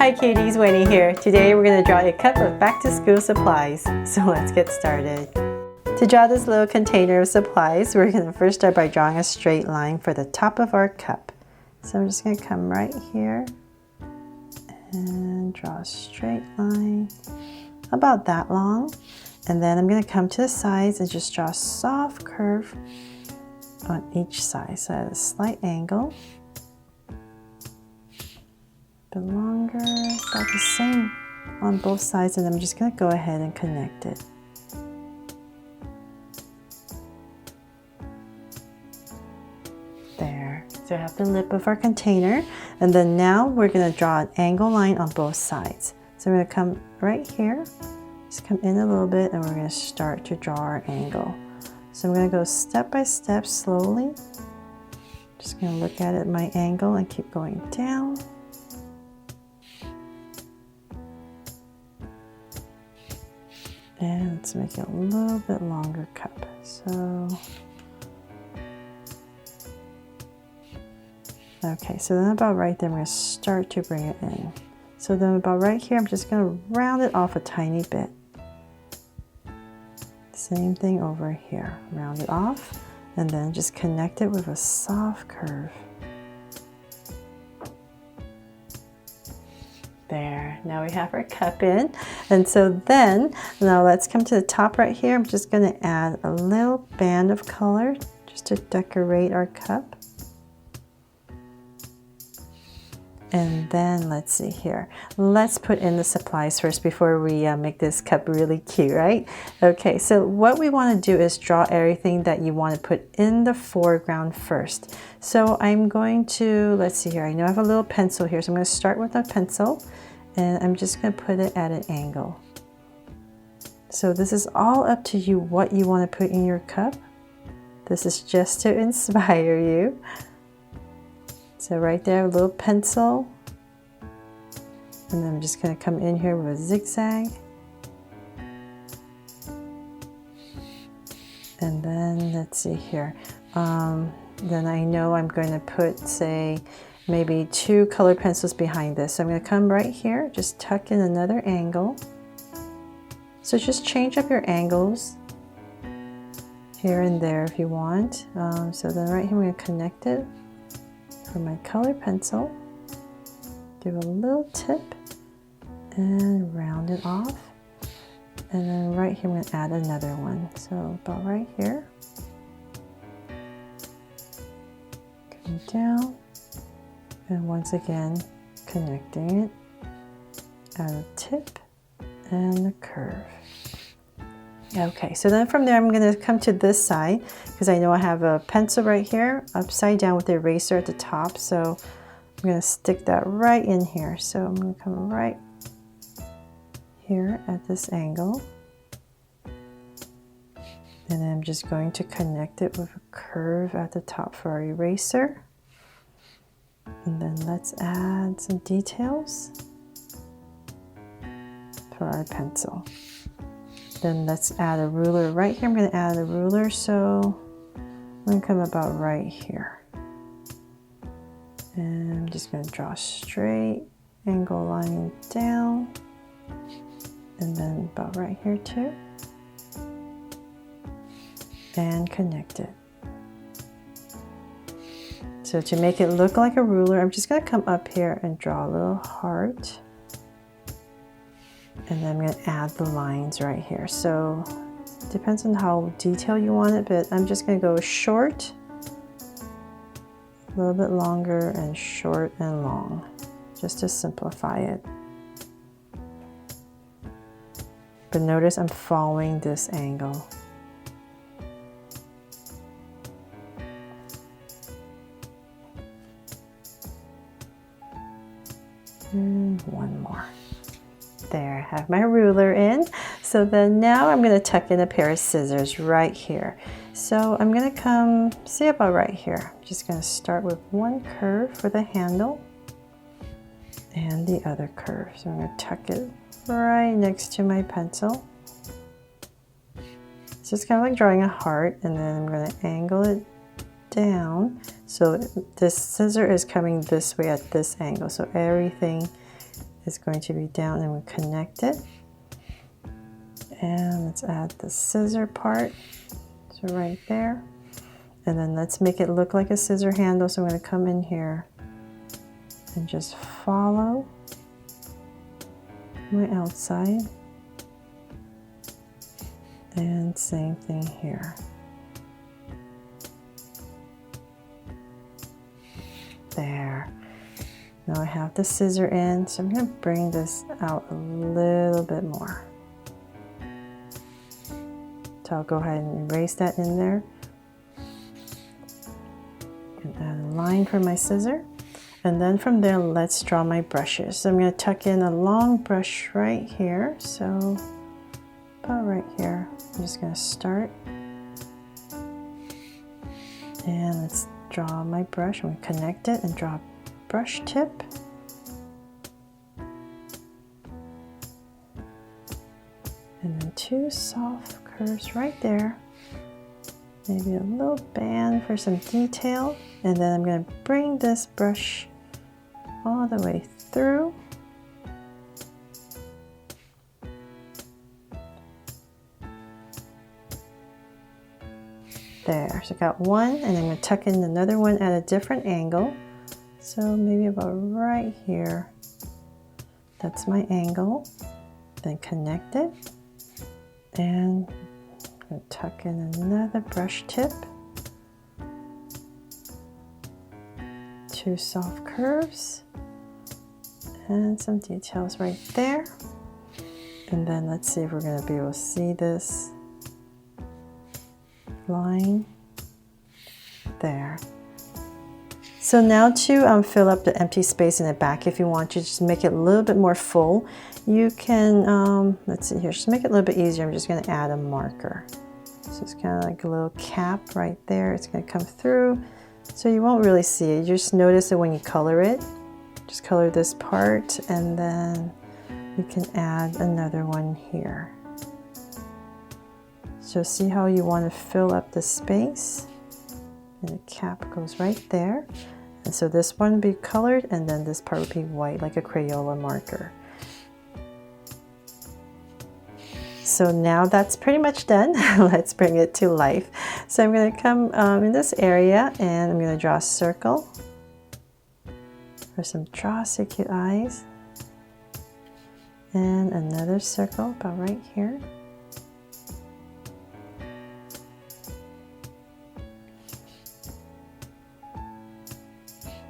Hi cuties, Winnie here. Today we're going to draw a cup of back to school supplies. So let's get started. To draw this little container of supplies, we're going to first start by drawing a straight line for the top of our cup. So I'm just going to come right here and draw a straight line about that long. And then I'm going to come to the sides and just draw a soft curve on each side. So at a slight angle. A bit longer, about the same on both sides, and I'm just going to go ahead and connect it. There. So I have the lip of our container, and then now we're going to draw an angle line on both sides. So I'm going to come right here, just come in a little bit, and we're going to start to draw our angle. So I'm going to go step by step slowly. Just going to look at my angle and keep going down. And let's make it a little bit longer cup. So, okay, so then about right there, I'm going to start to bring it in. So then about right here, I'm just going to round it off a tiny bit. Same thing over here. Round it off, and then just connect it with a soft curve. There, now we have our cup in. And so then, now let's come to the top right here. I'm just going to add a little band of color just to decorate our cup. And then let's see here. Let's put in the supplies first before we make this cup really cute, right? Okay, so what we want to do is draw everything that you want to put in the foreground first. So I'm going to, let's see here, I know I have a little pencil here, so I'm going to start with a pencil and I'm just going to put it at an angle. So this is all up to you what you want to put in your cup. This is just to inspire you. So right there, a little pencil, and then I'm just going to come in here with a zigzag, and then let's see here, then I know I'm going to put, say, maybe 2 colored pencils behind this. So I'm going to come right here, just tuck in another angle. So just change up your angles here and there if you want. So then right here, I'm going to connect it for my colored pencil, give a little tip and round it off, and then right here I'm going to add another one, so about right here, come down, and once again connecting it, add a tip and a curve. Okay, so then from there I'm going to come to this side because I know I have a pencil right here upside down with the eraser at the top, so I'm going to stick that right in here. So I'm going to come right here at this angle, and then I'm just going to connect it with a curve at the top for our eraser, and then let's add some details for our pencil. Then let's add a ruler right here. I'm going to add a ruler, so I'm going to come about right here. And I'm just going to draw a straight angle line down. And then about right here too. And connect it. So to make it look like a ruler, I'm just going to come up here and draw a little heart. And then I'm going to add the lines right here. So it depends on how detailed you want it, but I'm just going to go short, a little bit longer, and short and long, just to simplify it. But notice I'm following this angle. And one more. There, I have my ruler in. So then now I'm going to tuck in a pair of scissors right here. So I'm going to come, see about right here. I'm just going to start with one curve for the handle and the other curve. So I'm going to tuck it right next to my pencil. It's just kind of like drawing a heart, and then I'm going to angle it down. So this scissor is coming this way at this angle. So everything is going to be down, and we connect it. And let's add the scissor part, so right there. And then let's make it look like a scissor handle. So I'm going to come in here and just follow my outside. And same thing here. There. Now I have the scissor in, so I'm going to bring this out a little bit more. So I'll go ahead and erase that in there. And add a line for my scissor. And then from there, let's draw my brushes. So I'm going to tuck in a long brush right here. So about right here. I'm just going to start. And let's draw my brush. I'm going to connect it and draw a brush tip. And then 2 soft curves right there. Maybe a little band for some detail. And then I'm going to bring this brush all the way through. There, so I got one, and I'm going to tuck in another one at a different angle. So maybe about right here. That's my angle. Then connect it. And I'm going to tuck in another brush tip. 2 soft curves. And some details right there. And then let's see if we're going to be able to see this line there. So now to fill up the empty space in the back, if you want to just make it a little bit more full, you can, let's see here, just make it a little bit easier. I'm just going to add a marker. So it's kind of like a little cap right there. It's going to come through, so you won't really see it. You just notice it when you color it. Just color this part, and then you can add another one here. So see how you want to fill up the space, and the cap goes right there. And so this one would be colored, and then this part would be white, like a Crayola marker. So now that's pretty much done. Let's bring it to life. So I'm going to come in this area, and I'm going to draw a circle for some draw so cute eyes, and another circle about right here.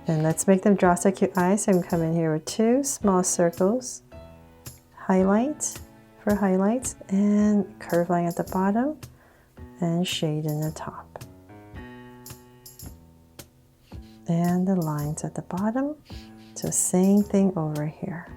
And let's make them draw so cute eyes. So I'm going to come in here with 2 small circles, highlights for highlights, and curve line at the bottom, and shade in the top. And the lines at the bottom. So same thing over here.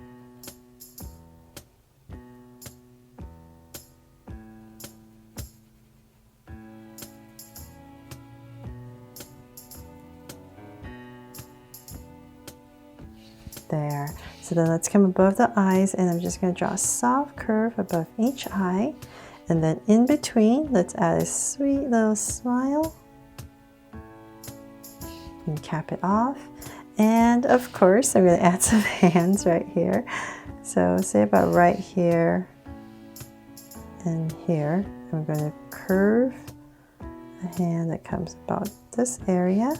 There. So then let's come above the eyes, and I'm just going to draw a soft curve above each eye, and then in between let's add a sweet little smile and cap it off. And of course I'm going to add some hands right here. So say about right here and here. I'm going to curve a hand that comes about this area.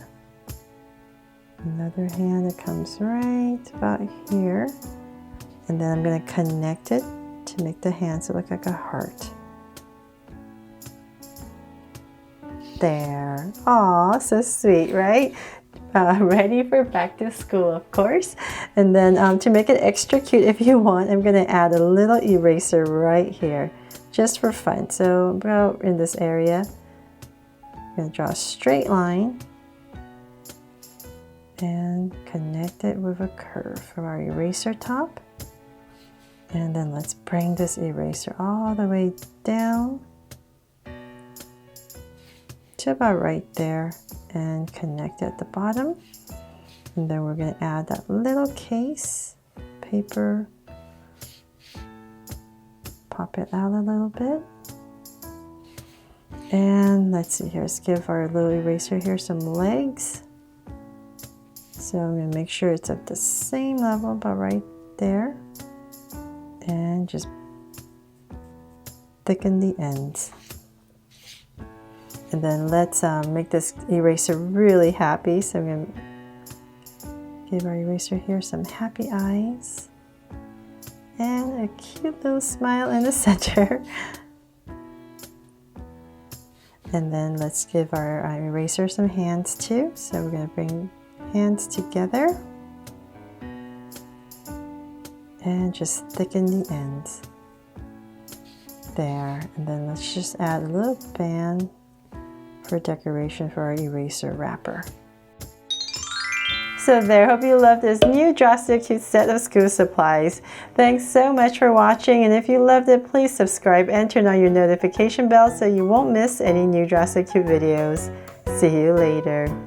Another hand that comes right about here, and then I'm going to connect it to make the hands look like a heart. There. Aw, so sweet, right? Ready for back to school, of course. And then to make it extra cute, if you want, I'm going to add a little eraser right here, just for fun. So about in this area, I'm going to draw a straight line and connect it with a curve from our eraser top. And then let's bring this eraser all the way down to about right there and connect it at the bottom. And then we're going to add that little case paper, pop it out a little bit. And let's see here, let's give our little eraser here some legs. So I'm going to make sure it's at the same level, about right there. and just thicken the ends. And then let's make this eraser really happy. So I'm going to give our eraser here some happy eyes and a cute little smile in the center. And then let's give our eraser some hands too. So we're going to bring hands together and just thicken the ends there. And then let's just add a little band for decoration for our eraser wrapper. So there, hope you love this new Draw Stick Cute set of school supplies. Thanks so much for watching, and if you loved it, please subscribe and turn on your notification bell so you won't miss any new Draw Stick Cute videos. See you later.